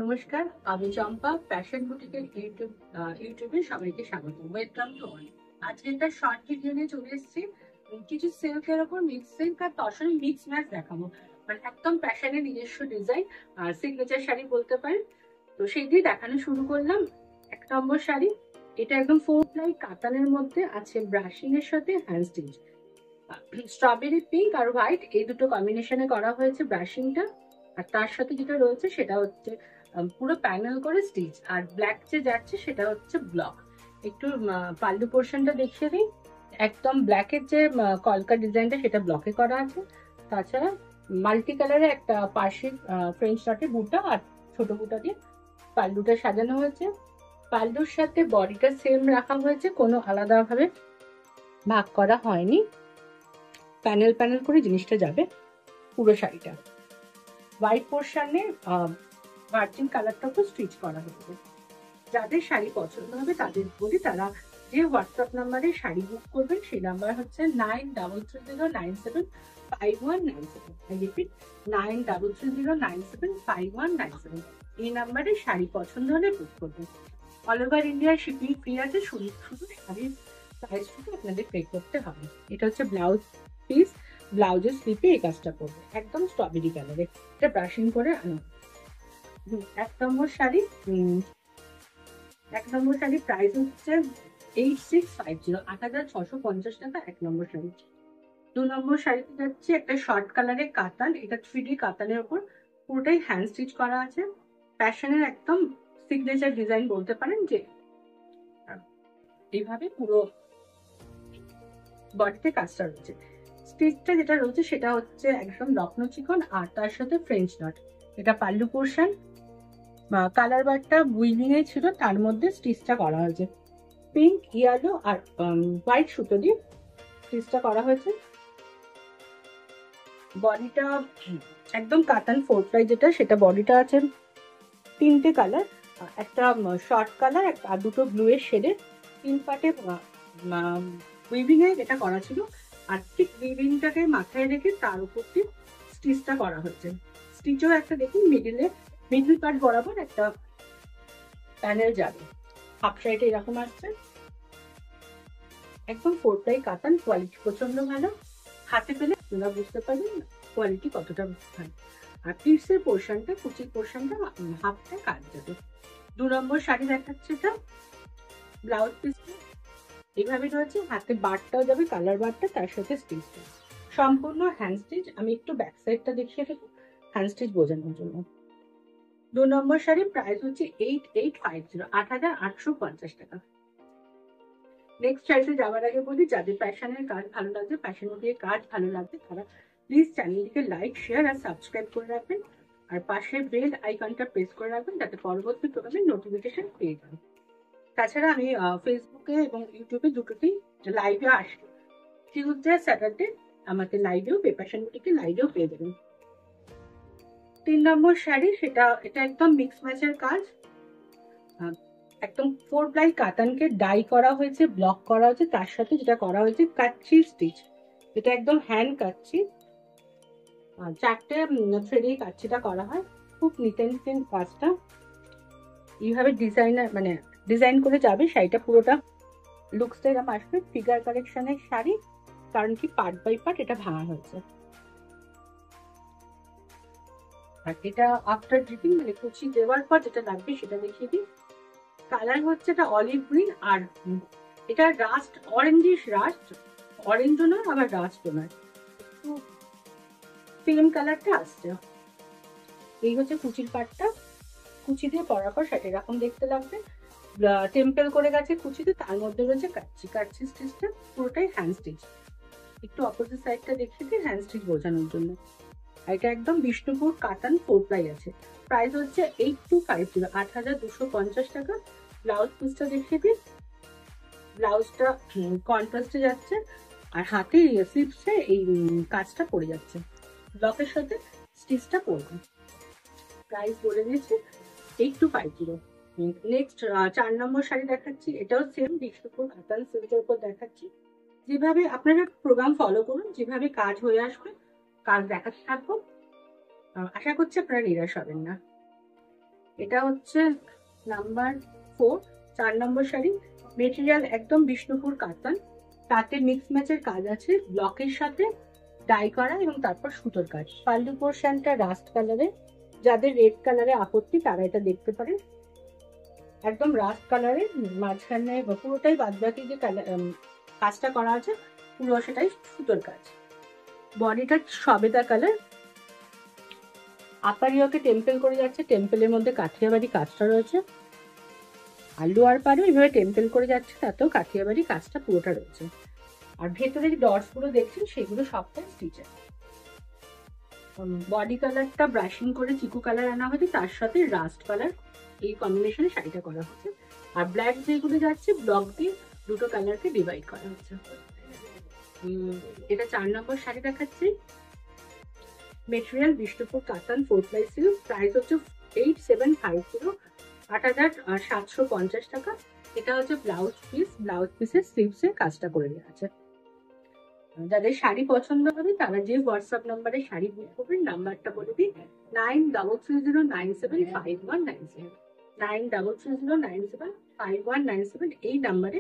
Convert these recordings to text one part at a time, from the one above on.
নমস্কার, আমি চম্পা ফ্যাশন বুটিকের ইউটিউবে সবাইকে স্বাগত। Welcome to all. আজকে একটা শর্ট ভিডিও নিয়ে চলে এসেছি। কিছু সিল্কের ওপর মিক্স সিল্ক আর তসরের মিক্স ম্যাচ দেখাবো। মানে একদম ফ্যাশনের নিজস্ব ডিজাইন আর সিগনেচার শাড়ি বলতে পারেন। তো সেই দিয়ে দেখানো শুরু করলাম। 1 নম্বর শাড়ি, এটা একদম 4 প্লাই কাতানের মধ্যে আছে ব্রাশিং এর সাথে হ্যান্ড স্টিচ। স্ট্রবেরি পিঙ্ক আর হোয়াইট এই দুটো কম্বিনেশনে করা হয়েছে ব্রাশিংটা। আর তার সাথে যেটা রয়েছে সেটা হচ্ছে পুরো প্যানেল করে স্টিচ, আর ব্ল্যাক যে যাচ্ছে সেটা হচ্ছে ব্লক। একটু পাল্লু পোর্শনটা দেখিয়ে দিই। একদম ব্ল্যাকের যে কলকা ডিজাইনটা সেটা ব্লকে করা আছে। তাছাড়া মাল্টি কালারের একটা পাশে ফ্রেঞ্চ নটের বুটা আর ছোট বুটা দিয়ে পাল্লুটা সাজানো হয়েছে। পাল্লুর সাথে বডিটা সেম রাখা হয়েছে, কোনো আলাদাভাবে ভাগ করা হয়নি। প্যানেল প্যানেল করে জিনিসটা যাবে পুরো শাড়িটা। হোয়াইট পোর্শনে ভার্জিন কালারটাকেও স্টিচ করা হয়েছে। যাদের শাড়ি পছন্দ হবে তাদের বলি, তারা যে হোয়াটসঅ্যাপ নাম্বারে শাড়ি বুক করবেন সেই নাম্বার হচ্ছে 9330975197। রিপিট, 9330975197। এই নাম্বারে শাড়ি পছন্দ হলে বুক করবেন। অল ওভার ইন্ডিয়ার শিপিং ফ্রি আছে, শুধু শাড়ির প্রাইসটুকু আপনাদের পে করতে হবে। এটা হচ্ছে ব্লাউজ পিস, ব্লাউজের স্লিপে এই কাজটা করবে, একদম স্ট্রবেরি কালারে। এটা ব্রাশিং করে আনো। 1 নম্বর শাড়ি, 1 নম্বর শাড়ি প্রাইস হচ্ছে 8650, 8650 টাকা 1 নম্বর শাড়ি। 2 নম্বর শাড়িতে যাচ্ছে একটা শর্ট কালারের কাতান, এটা 3D কাতানের উপর পুরোটাই হ্যান্ড স্টিচ করা আছে। প্যাশনের একদম সিগনেচার ডিজাইন বলতে পারেন, যে এইভাবে পুরো বডিতে কাজটা রয়েছে। স্টিচটা যেটা রয়েছে সেটা হচ্ছে একদম লখনৌ চিকন আর তার সাথে ফ্রেঞ্চ নট। এটা পাল্লু পোর্শন, কালার বারটা উইভিং এ ছিল, তার মধ্যে স্টিচটা করা হয়েছে পিঙ্ক, ইয়েলো আর হোয়াইট সুতো দিয়ে স্টিচটা করা হয়েছে। বডিটা একদম কাতান 4 প্লাই যেটা, সেটা বডিটা আছে 3টে কালার, একটা শর্ট কালার আর দুটো ব্লু এর শেডের 3 পার্টে উইভিং এ এটা করা ছিল। আর ঠিক উইভিংটাকে মাথায় রেখে তার উপর দিয়ে স্টিচটা করা হয়েছে। স্টিচও একটা দেখুন মিডল পার্ট বরাবর একটা প্যানেল যাবে। হাফ সাইডে এরকম আসছে। একদম 4 প্লাই কাতান, কোয়ালিটি প্রচন্ড ভালো। হাতে পেলে আপনারা বুঝতে পারবেন কোয়ালিটি কতটা ভালো। আর পিসের পোর্শনটা, কুচির পোর্শনটা হাফটা কাজ যাবে। 2 নম্বর শাড়ি দেখাচ্ছে, এটা ব্লাউজ পিসটা এইভাবে রয়েছে, হাতে বারটাও যাবে, কালার বারটা তার সাথে স্টিচটা সম্পূর্ণ হ্যান্ড স্টিচ। আমি একটু ব্যাক সাইডটা দেখিয়ে দেবো হ্যান্ড স্টিচ বোঝানোর জন্য। 2 নম্বর শাড়ি প্রাইস হচ্ছে 8850, 8850 টাকা। নেক্সট শাড়িতে যাওয়ার আগে বলি, যাদের প্যাশনের কাজ ভালো লাগবে, প্যাশন দিয়ে কাজ ভালো লাগবে, তারা প্লিজ চ্যানেলটিকে লাইক, শেয়ার আর সাবস্ক্রাইব করে রাখবেন। আর পাশে বেল আইকনটা প্রেস করে রাখবেন, যাতে পরবর্তী প্রোগ্রামের নোটিফিকেশন পেয়ে যান। তাছাড়া আমি ফেসবুকে এবং ইউটিউবে দুটোতেই লাইভে আসি। টিউসডে স্যাটারডে আমাকে লাইভেও, প্যাশন বুটিকে লাইভেও পেয়ে যাবেন। 3 নম্বর শাড়ি, এটা একদম মিক্স ম্যাচের কাজ। একদম 4 প্লাই কাতানকে ডাই করা হয়েছে, ব্লক করা হয়েছে, তার সাথে যেটা করা হয়েছে কাচ্চি স্টিচ। এটা একদম হ্যান্ড কাচ্চি, 4টে থ্রেডে কাচ্চিটা করা হয়। খুব নিট অ্যান্ড ক্লিন কাজটা। এইভাবে ডিজাইন করে যাবে শাড়িটা, পুরোটা লুকসটা এরকম আসবে। ফিগার কারেকশনের শাড়ি, কারণ কি পার্ট বাই পার্ট এটা ভাঙা হয়েছে। আর এটা আফটার ড্রিপিং, মানে কুচি দেওয়ার পর যেটা লাগবে সেটা দেখিয়ে দিই। কালার হচ্ছে এটা অলিভ গ্রিন, আর এটা রাস্ট, অরেঞ্জিশ রাস্ট, অরেঞ্জও নয় আবার রাস্টও নয়, একটু সেম কালারটা আসছে। এই হচ্ছে কুচির পাটটা। কুচি দিয়ে পরার পর সেটা এরকম দেখতে লাগবে। টেম্পেল করে গেছে কুচিতে, তার মধ্যে রয়েছে কাচ্চি স্টিচটা পুরোটাই হ্যান্ড স্টিচ। একটু অপোজিট সাইডটা দেখিয়ে দিই হ্যান্ড স্টিচ বোঝানোর জন্য। এটা একদম বিষ্ণুপুর কাতান 4 প্লাই আছে। প্রাইস হচ্ছে 8250, 8250 টাকা। ব্লাউজ পিসটা দেখিয়ে দিই। ব্লাউজটা কন্ট্রাস্টে যাচ্ছে, আর হাতে স্লিপসে এই কাজটা পড়ে যাচ্ছে, ব্লকের সাথে স্টিচটা পড়বে। প্রাইস বলে দিয়েছি 8250। নেক্সট 4 নম্বর শাড়ি দেখাচ্ছি, এটাও সেম বিষ্ণুপুর কাতান সিল্কের উপর দেখাচ্ছি। যেভাবে আপনারা প্রোগ্রাম ফলো করুন, যেভাবে কাজ হয়ে আসবে কাজ দেখাতে থাকবো, আশা করছি আপনারা নিরাশ হবেন না। এটা হচ্ছে নাম্বার 4, 4 নম্বর শাড়ি। মেটেরিয়াল একদম বিষ্ণুপুর কাতান, তাতে মিক্স ম্যাচের কাজ আছে, ব্লকের সাথে ডাই করা এবং তারপর সুতোর কাজ। পাল্লু পোর্শনটা রাস্ট কালারে, যাদের রেড কালারে আপত্তি তারা এটা দেখতে পারেন। একদম রাস্ট কালারে, মাঝখানে পুরোটাই বাদবাকি যে কাজটা করা আছে পুরো সেটাই সুতোর কাজ। বডিটা সবেদা কালার, আপার ইয়কে টেম্পল করে যাচ্ছে, টেম্পলের মধ্যে কাঠিয়াবাড়ি কাজটা রয়েছে। আর লোয়ার পাড়েও এইভাবে টেম্পল করে যাচ্ছে, তাতেও কাঠিয়াবাড়ি কাজটা পুরোটা রয়েছে। আর ভেতরে যে ডটস গুলো দেখছেন সেগুলো সবটাই স্টিচের। বডি কালারটা ব্রাশিং করে চিকু কালার আনা হয়েছে, তার সাথে রাস্ট কালার, এই কম্বিনেশনে শাড়িটা করা হচ্ছে। আর ব্ল্যাক যেগুলো যাচ্ছে ব্লক দিয়ে দুটো কালারকে ডিভাইড করা হচ্ছে। এটা 4 নম্বর শাড়ি দেখাচ্ছি। মেটেরিয়াল বিষ্ণুপুর কাতান 4ply সিল্ক, প্রাইস হচ্ছে 8750, 8750 টাকা। এটা হচ্ছে ব্লাউজ পিস, ব্লাউজ পিসের স্লিভসে কাজটা করে দেওয়া আছে। যাদের শাড়ি পছন্দ হবে তারা যে হোয়াটসঅ্যাপ নাম্বারে শাড়ি বুক করবেন, নাম্বারটা বলে দিই 9330975197, 9330975197। এই নাম্বারে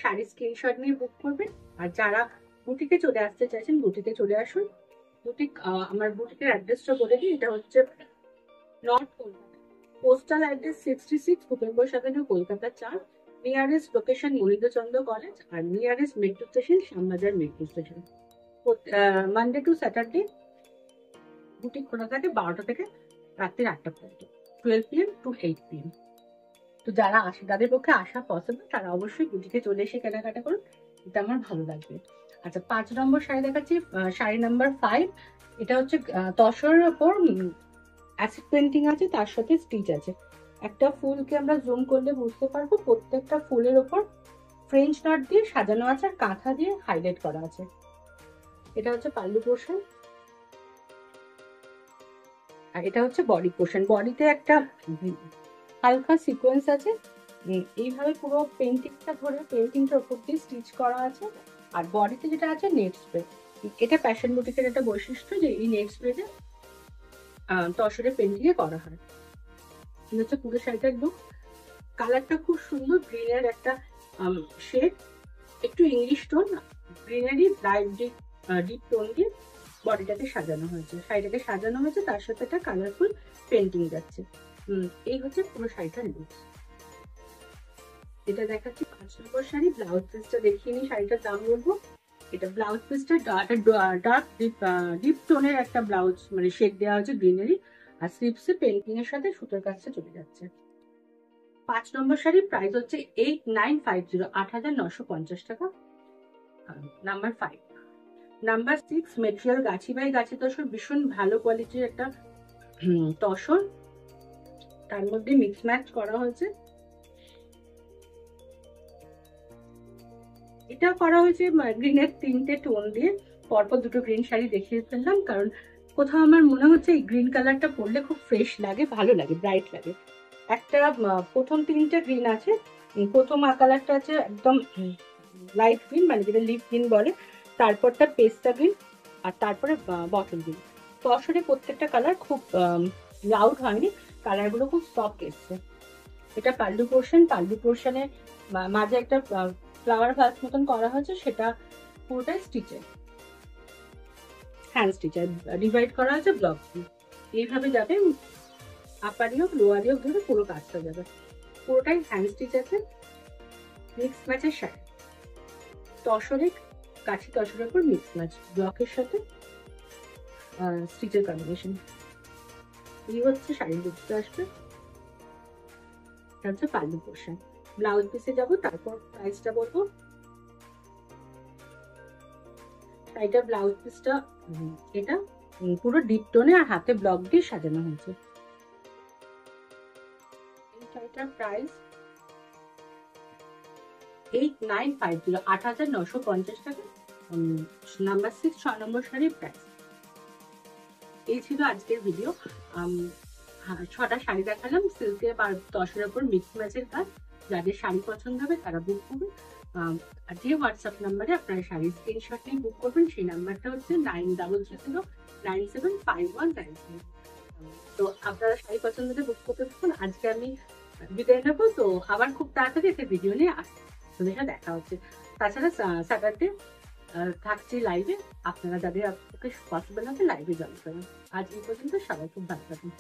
শাড়ি স্ক্রিনশট নিয়ে বুক করবেন। আর যারা বুটিকে চলে আসতে চাইছেন বুটিকে চলে আসুন। বুটিক, আমার বুটিকের অ্যাড্রেসটা বলে দিই, এটা হচ্ছে north Kolkata, postal address 66 Bhupendra avenue, Kolkata 4। Nearest location Manindrachandra college, আর nearest metro station Shyambazar metro station. Monday to Saturday boutique খোলা থাকে 12টা থেকে রাত্রি 8টা পর্যন্ত, 12 PM to 8 PM। তো যারা আসে, যাদের পক্ষে আসা পসিবল তারা অবশ্যই বুটিকে চলে এসে কেনাকাটা করুন, এটা আমার ভালো লাগবে। আচ্ছা, 5 নম্বর শাড়ি দেখাচ্ছি, শাড়ি নাম্বার 5। এটা হচ্ছে তসরের ওপর অ্যাসিড পেন্টিং আছে, তার সাথে স্টিচ আছে। একটা ফুলকে আমরা জুম করলে বুঝতে পারবো প্রত্যেকটা ফুলের ওপর ফ্রেঞ্চ নট দিয়ে সাজানো আছে, আর কাঁথা দিয়ে হাইলাইট করা আছে। এটা হচ্ছে পাল্লু পোর্শন, আর এটা হচ্ছে বডি পোর্শন। বডিতে একটা হালকা সিকোয়েন্স আছে, এইভাবে পুরো পেন্টিংটা ধরে পেন্টিংটার উপর দিয়ে স্টিচ করা আছে। আর বডিতে যেটা আছে নেট স্প্রে, এটা প্যাশন বুটিকের একটা বৈশিষ্ট্য যে এই নেট স্প্রেতে তসরে পেন্টিং এ করা হয়। হচ্ছে পুরো শাড়িটার লুক। কালারটা খুব সুন্দর, গ্রিনের একটা শেড, একটু English tone, greenery light deep tone দিয়ে বডিটাকে সাজানো হয়েছে, শাড়িটাকে সাজানো হয়েছে, তার সাথে একটা কালারফুল পেন্টিং যাচ্ছে। এই হচ্ছে পুরো শাড়িটার লুক। এটা দেখাচ্ছি 5 নম্বর শাড়ি। ব্লাউজ পিসটা দেখিয়ে নি, শাড়িটার দাম বলবো। এটা ব্লাউজ পিসটা ডার্ক ডিপ টোনের একটা ব্লাউজ, মানে শেড দেওয়া হয়েছে গ্রিনারি, আর স্লিপসে পেন্টিং এর সাথে সুতোর কাজটা চলে যাচ্ছে। 5 নম্বর শাড়ি, প্রাইস হচ্ছে 8950, 8950 টাকা। Number 5। Number 6, material Gachhi by গাছি তসর, ভীষণ ভালো কোয়ালিটির একটা তসর, তার মধ্যে মিক্স ম্যাচ করা হয়েছে। এটা করা হয়েছে গ্রিনের 3টে টোন দিয়ে, পরপর দুটো গ্রিন শাড়ি দেখিয়ে ফেললাম, কারণ কোথাও আমার মনে হচ্ছে এই গ্রিন কালারটা পরলে খুব ফ্রেশ লাগে, ভালো লাগে, ব্রাইট লাগে। একটা প্রথম 3টে গ্রিন আছে, প্রথম কালারটা আছে একদম লাইট গ্রিন, মানে যেটা লিপ গ্রিন বলে, তারপরটা পেস্তা গ্রিন, আর তারপরে বটল গ্রিন। তসরে প্রত্যেকটা কালার খুব লাউড হয়নি, কালারগুলো খুব সফট এসছে। এটা পাল্লু পোর্শন, পাল্লু পোর্শনে মাঝে একটা ফ্লাওয়ার ভাস মতন করা হয়েছে, সেটা পুরোটাই স্টিচের, হ্যান্ড স্টিচার ডিভাইড করা হয়েছে ব্লক দিয়ে। এইভাবে যাবে, আপারি হোক লোয়ারি হোক ধরে পুরো কাজটা যাবে, পুরোটাই হ্যান্ড স্টিচ আছে। মিক্স ম্যাচের শাড়ি, তসরে কাছি তসরের উপর মিক্স ম্যাচ, ব্লকের সাথে স্টিচের কম্বিনেশন। এই হচ্ছে শাড়ির লুকটা আসবে। এটা হচ্ছে পাল্লু পোর্শন। ব্লাউজ পিসে যাবো, তারপর প্রাইসটা বলবো। শাড়িটার ব্লাউজ পিসটা এটা পুরো ডিপ টোনে আর হাতে ব্লক দিয়ে সাজানো হয়েছে। এই শাড়িটার প্রাইস 8950, 8950 টাকা। নাম্বার 6, 6 নম্বর শাড়ির প্রাইস। এই ছিল আজকের ভিডিও। 6টা শাড়ি দেখালাম, সিল্কের আর তসরের উপর মিক্স ম্যাচের কাজ। যাদের শাড়ি পছন্দ হবে তারা বুক করবেন। আর যে হোয়াটসঅ্যাপ নাম্বারে আপনারা শাড়ির স্ক্রিনশট নিয়ে বুক করবেন সেই নাম্বারটা হচ্ছে 9330975197। তো আপনারা শাড়ি পছন্দ হলে বুক করতে থাকুন। আজকে আমি বিদায় নেবো, তো আবার খুব তাড়াতাড়ি একটা ভিডিও নিয়ে আসছি, আপনাদের সাথে দেখা হচ্ছে। তাছাড়া স্যাটারডে থাকছি লাইভে, আপনারা যাদের পক্ষে পসিবল হবে লাইভে জয়েন করেন। আজ এই পর্যন্ত, সবাই খুব ভালো থাকুন।